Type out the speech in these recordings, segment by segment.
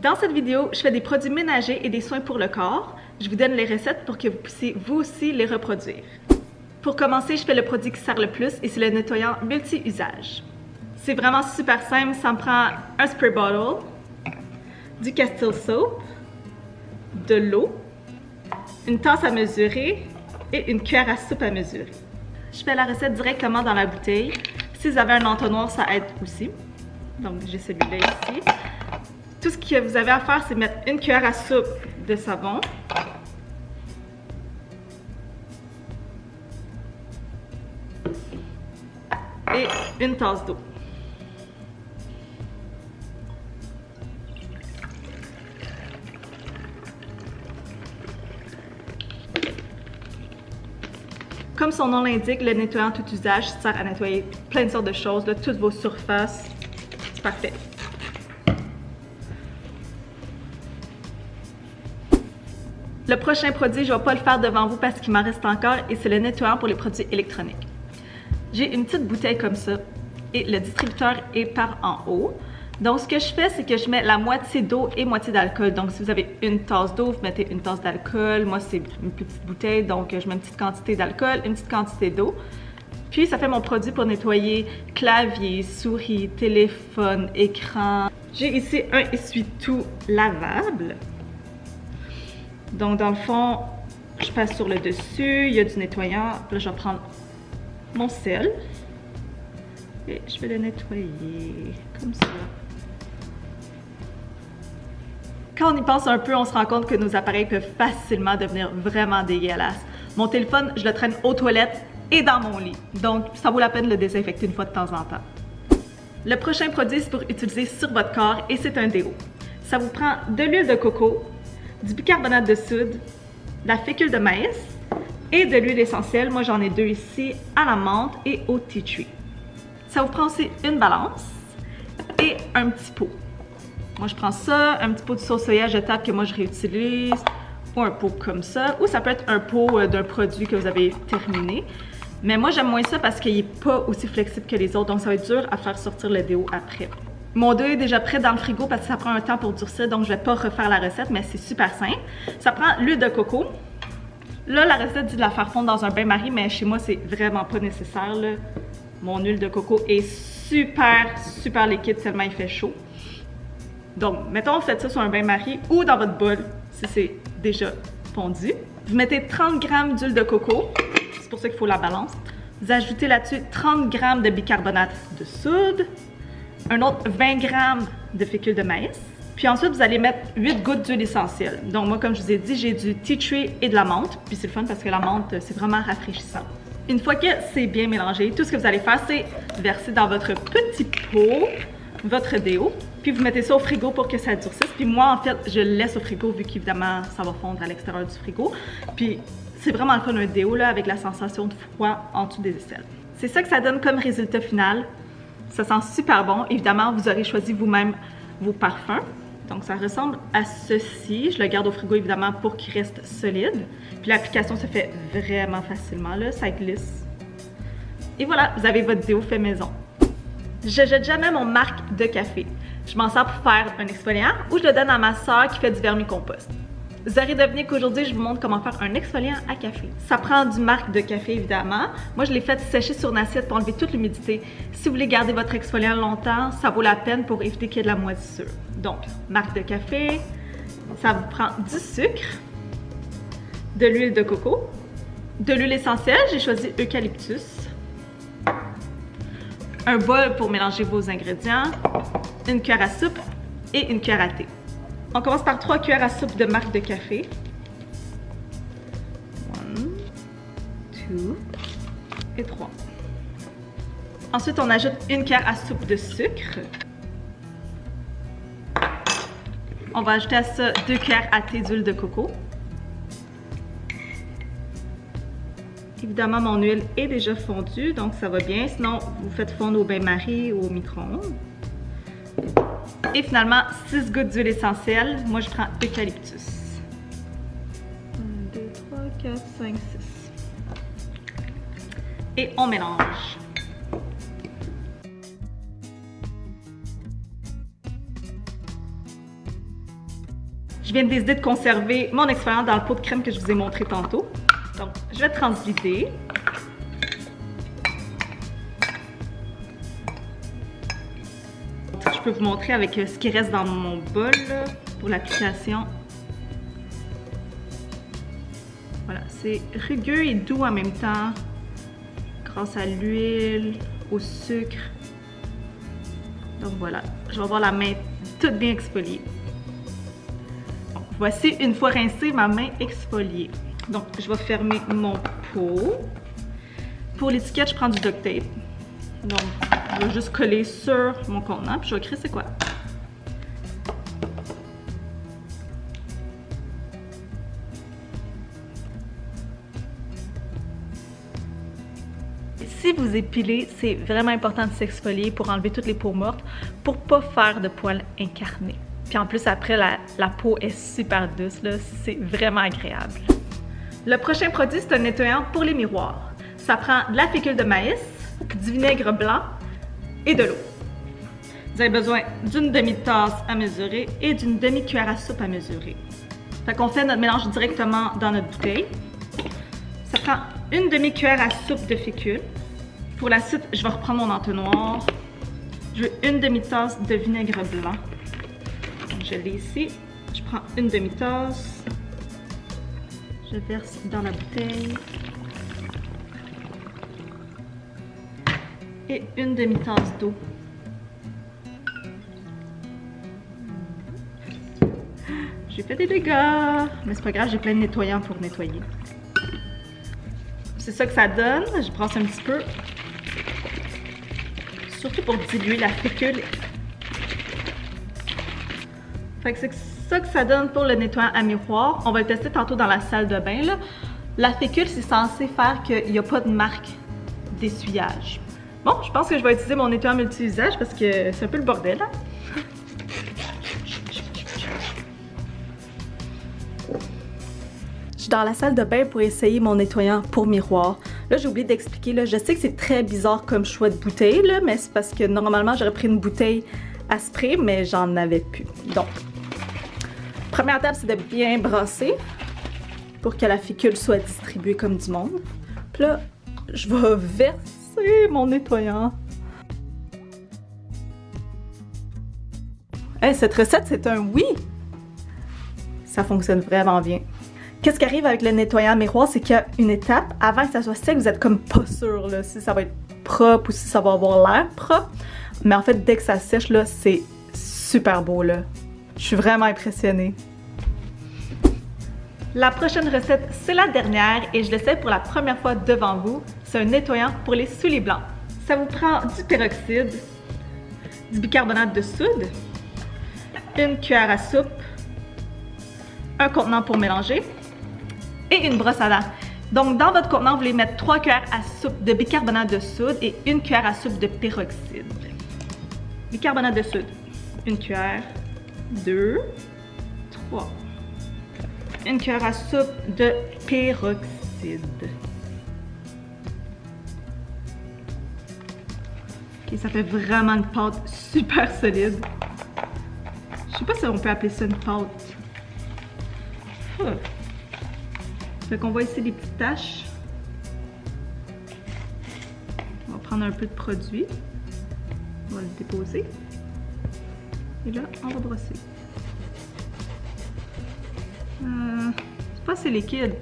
Dans cette vidéo, je fais des produits ménagers et des soins pour le corps. Je vous donne les recettes pour que vous puissiez vous aussi les reproduire. Pour commencer, je fais le produit qui sert le plus et c'est le nettoyant multi-usage. C'est vraiment super simple, ça me prend un spray bottle, du Castile Soap, de l'eau, une tasse à mesurer et une cuillère à soupe à mesurer. Je fais la recette directement dans la bouteille. Si vous avez un entonnoir, ça aide aussi. Donc j'ai celui-là ici. Tout ce que vous avez à faire, c'est mettre une cuillère à soupe de savon. Et une tasse d'eau. Comme son nom l'indique, le nettoyant tout usage sert à nettoyer plein de sortes de choses, là, toutes vos surfaces. C'est parfait. Le prochain produit, je ne vais pas le faire devant vous parce qu'il m'en reste encore et c'est le nettoyant pour les produits électroniques. J'ai une petite bouteille comme ça et le distributeur est par en haut. Donc, ce que je fais, c'est que je mets la moitié d'eau et moitié d'alcool. Donc, si vous avez une tasse d'eau, vous mettez une tasse d'alcool. Moi, c'est une petite bouteille, donc je mets une petite quantité d'alcool, une petite quantité d'eau. Puis, ça fait mon produit pour nettoyer clavier, souris, téléphone, écran. J'ai ici un essuie-tout lavable. Donc, dans le fond, je passe sur le dessus, il y a du nettoyant. Là, je vais prendre mon sel et je vais le nettoyer comme ça. Quand on y pense un peu, on se rend compte que nos appareils peuvent facilement devenir vraiment dégueulasses. Mon téléphone, je le traîne aux toilettes et dans mon lit. Donc, ça vaut la peine de le désinfecter une fois de temps en temps. Le prochain produit, c'est pour utiliser sur votre corps et c'est un déo. Ça vous prend de l'huile de coco, du bicarbonate de soude, de la fécule de maïs et de l'huile essentielle. Moi, j'en ai deux ici, à la menthe et au tea tree. Ça vous prend aussi une balance et un petit pot. Moi, je prends ça, un petit pot de sauce soya jetable que moi, je réutilise, ou un pot comme ça, ou ça peut être un pot d'un produit que vous avez terminé. Mais moi, j'aime moins ça parce qu'il n'est pas aussi flexible que les autres, donc ça va être dur à faire sortir le déo après. Mon déo est déjà prêt dans le frigo parce que ça prend un temps pour durcir, donc je ne vais pas refaire la recette, mais c'est super simple. Ça prend l'huile de coco. Là, la recette dit de la faire fondre dans un bain-marie, mais chez moi, c'est vraiment pas nécessaire, là. Mon huile de coco est super liquide tellement il fait chaud. Donc, mettons, vous faites ça sur un bain-marie ou dans votre bol, si c'est déjà fondu. Vous mettez 30 g d'huile de coco, c'est pour ça qu'il faut la balance. Vous ajoutez là-dessus 30 g de bicarbonate de soude, un autre 20 g de fécule de maïs. Puis ensuite, vous allez mettre 8 gouttes d'huile essentielle. Donc moi, comme je vous ai dit, j'ai du tea tree et de la menthe. Puis c'est le fun parce que la menthe, c'est vraiment rafraîchissant. Une fois que c'est bien mélangé, tout ce que vous allez faire, c'est verser dans votre petit pot votre déo. Puis vous mettez ça au frigo pour que ça durcisse. Puis moi, en fait, je le laisse au frigo vu qu'évidemment, ça va fondre à l'extérieur du frigo. Puis c'est vraiment le fun un déo là, avec la sensation de froid en dessous des aisselles. C'est ça que ça donne comme résultat final. Ça sent super bon. Évidemment, vous aurez choisi vous-même vos parfums. Donc, ça ressemble à ceci. Je le garde au frigo, évidemment, pour qu'il reste solide. Puis l'application se fait vraiment facilement, là. Ça glisse. Et voilà, vous avez votre déo fait maison. Je jette jamais mon marc de café. Je m'en sers pour faire un exfoliant ou je le donne à ma soeur qui fait du vermicompost. Vous aurez deviné qu'aujourd'hui, je vous montre comment faire un exfoliant à café. Ça prend du marc de café, évidemment. Moi, je l'ai fait sécher sur une assiette pour enlever toute l'humidité. Si vous voulez garder votre exfoliant longtemps, ça vaut la peine pour éviter qu'il y ait de la moisissure. Donc, marc de café, ça vous prend du sucre, de l'huile de coco, de l'huile essentielle, j'ai choisi eucalyptus, un bol pour mélanger vos ingrédients, une cuillère à soupe et une cuillère à thé. On commence par 3 cuillères à soupe de marc de café. 1, 2 et 3. Ensuite, on ajoute une cuillère à soupe de sucre. On va ajouter à ça 2 cuillères à thé d'huile de coco. Évidemment, mon huile est déjà fondue, donc ça va bien. Sinon, vous faites fondre au bain-marie ou au micro-ondes. Et finalement, 6 gouttes d'huile essentielle. Moi, je prends eucalyptus. 1, 2, 3, 4, 5, 6. Et on mélange. Je viens de décider de conserver mon exfoliant dans le pot de crème que je vous ai montré tantôt. Donc, je vais transvider. Je peux vous montrer avec ce qui reste dans mon bol là, pour l'application. Voilà, c'est rugueux et doux en même temps, grâce à l'huile, au sucre. Donc voilà, je vais avoir la main toute bien exfoliée. Donc, voici une fois rincée, ma main exfoliée. Donc, je vais fermer mon pot. Pour l'étiquette, je prends du duct tape. Donc, je vais juste coller sur mon contenant, puis je vais écrire c'est quoi. Si vous épilez, c'est vraiment important de s'exfolier pour enlever toutes les peaux mortes, pour pas faire de poils incarnés. Puis en plus, après, la peau est super douce, là, c'est vraiment agréable. Le prochain produit, c'est un nettoyant pour les miroirs. Ça prend de la fécule de maïs, du vinaigre blanc et de l'eau. Vous avez besoin d'une demi-tasse à mesurer et d'une demi-cuillère à soupe à mesurer. Fait qu'on fait notre mélange directement dans notre bouteille. Ça prend une demi-cuillère à soupe de fécule. Pour la suite, je vais reprendre mon entonnoir. Je veux une demi-tasse de vinaigre blanc. Je l'ai ici. Je prends une demi-tasse. Je verse dans la bouteille. Et une demi-tasse d'eau. J'ai fait des dégâts, mais c'est pas grave, j'ai plein de nettoyants pour nettoyer. C'est ça que ça donne. Je brasse un petit peu. Surtout pour diluer la fécule. Fait que c'est ça que ça donne pour le nettoyant à miroir. On va le tester tantôt dans la salle de bain, là. La fécule, c'est censé faire qu'il n'y a pas de marque d'essuyage. Bon, je pense que je vais utiliser mon nettoyant multi-usage parce que c'est un peu le bordel, hein? Je suis dans la salle de bain pour essayer mon nettoyant pour miroir. Là, j'ai oublié d'expliquer, là, je sais que c'est très bizarre comme choix de bouteille, là, mais c'est parce que normalement, j'aurais pris une bouteille à spray, mais j'en avais plus. Donc, première étape, c'est de bien brasser pour que la fécule soit distribuée comme du monde. Puis là, je vais verser mon nettoyant. Hey, cette recette, c'est un oui! Ça fonctionne vraiment bien. Qu'est-ce qui arrive avec le nettoyant à miroir, c'est qu'il y a une étape, avant que ça soit sec, vous êtes comme pas sûr là, si ça va être propre ou si ça va avoir l'air propre. Mais en fait, dès que ça sèche, là, c'est super beau, là. Je suis vraiment impressionnée. La prochaine recette, c'est la dernière et je l'essaie pour la première fois devant vous. C'est un nettoyant pour les souliers blancs. Ça vous prend du peroxyde, du bicarbonate de soude, une cuillère à soupe, un contenant pour mélanger et une brosse à dents. Donc, dans votre contenant, vous voulez mettre 3 cuillères à soupe de bicarbonate de soude et une cuillère à soupe de peroxyde. Bicarbonate de soude, une cuillère, 2, 3. Une cuillère à soupe de peroxyde. Ok, ça fait vraiment une pâte super solide. Je sais pas si on peut appeler ça une pâte. Fait qu'on voit ici des petites taches. On va prendre un peu de produit. On va le déposer. Et là, on va brosser. C'est pas assez liquide.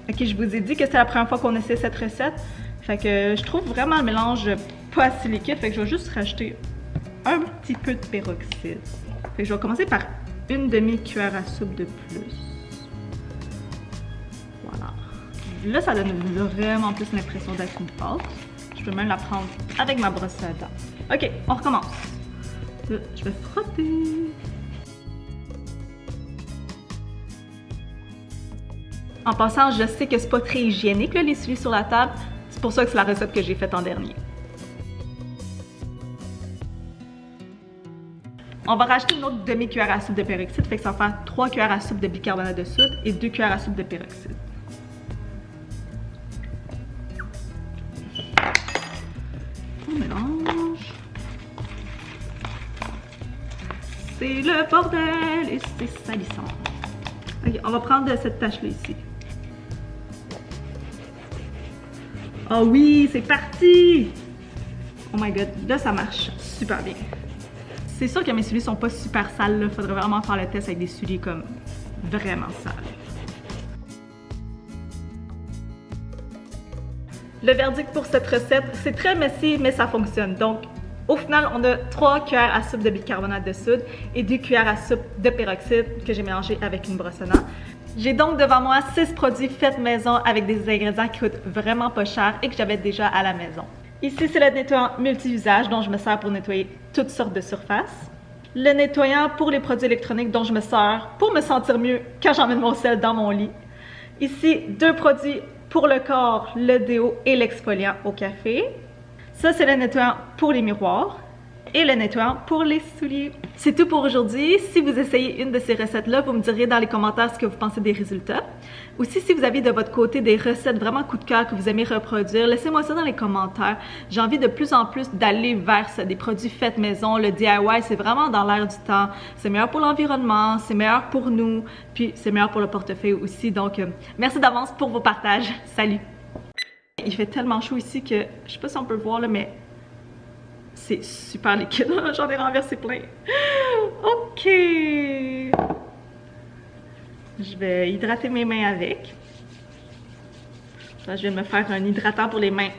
Ok, je vous ai dit que c'est la première fois qu'on essaie cette recette. Fait que je trouve vraiment le mélange pas assez liquide. Fait que je vais juste rajouter un petit peu de peroxyde. Fait que je vais commencer par une demi-cuillère à soupe de plus. Voilà. Là, ça donne vraiment plus l'impression d'être une pâte. Je peux même la prendre avec ma brosse à dents. Ok, on recommence. Là, je vais frotter. En passant, je sais que c'est pas très hygiénique là, les souliers sur la table. C'est pour ça que c'est la recette que j'ai faite en dernier. On va rajouter une autre demi-cuillère à soupe de peroxyde, fait que ça va faire 3 cuillères à soupe de bicarbonate de soude et 2 cuillères à soupe de peroxyde. On mélange. C'est le bordel et c'est salissant. Ok, on va prendre cette tache-là ici. Oh oui, c'est parti! Oh my god, là ça marche super bien. C'est sûr que mes souliers sont pas super sales, là. Faudrait vraiment faire le test avec des souliers comme vraiment sales. Le verdict pour cette recette, c'est très messy, mais ça fonctionne. Donc, au final, on a 3 cuillères à soupe de bicarbonate de soude et 2 cuillères à soupe de peroxyde que j'ai mélangé avec une brosse à dents. J'ai donc devant moi 6 produits faits maison avec des ingrédients qui coûtent vraiment pas cher et que j'avais déjà à la maison. Ici, c'est le nettoyant multi-usage dont je me sers pour nettoyer toutes sortes de surfaces. Le nettoyant pour les produits électroniques dont je me sers pour me sentir mieux quand j'emmène mon sel dans mon lit. Ici, 2 produits pour le corps, le déo et l'exfoliant au café. Ça, c'est le nettoyant pour les miroirs et le nettoyant pour les souliers. C'est tout pour aujourd'hui. Si vous essayez une de ces recettes-là, vous me direz dans les commentaires ce que vous pensez des résultats. Aussi, si vous avez de votre côté des recettes vraiment coup de cœur que vous aimez reproduire, laissez-moi ça dans les commentaires. J'ai envie de plus en plus d'aller vers ça, des produits faits maison. Le DIY, c'est vraiment dans l'air du temps. C'est meilleur pour l'environnement, c'est meilleur pour nous, puis c'est meilleur pour le portefeuille aussi. Donc, merci d'avance pour vos partages. Salut! Il fait tellement chaud ici que, je sais pas si on peut voir là, mais c'est super liquide. J'en ai renversé plein. OK! Je vais hydrater mes mains avec. Là, je vais me faire un hydratant pour les mains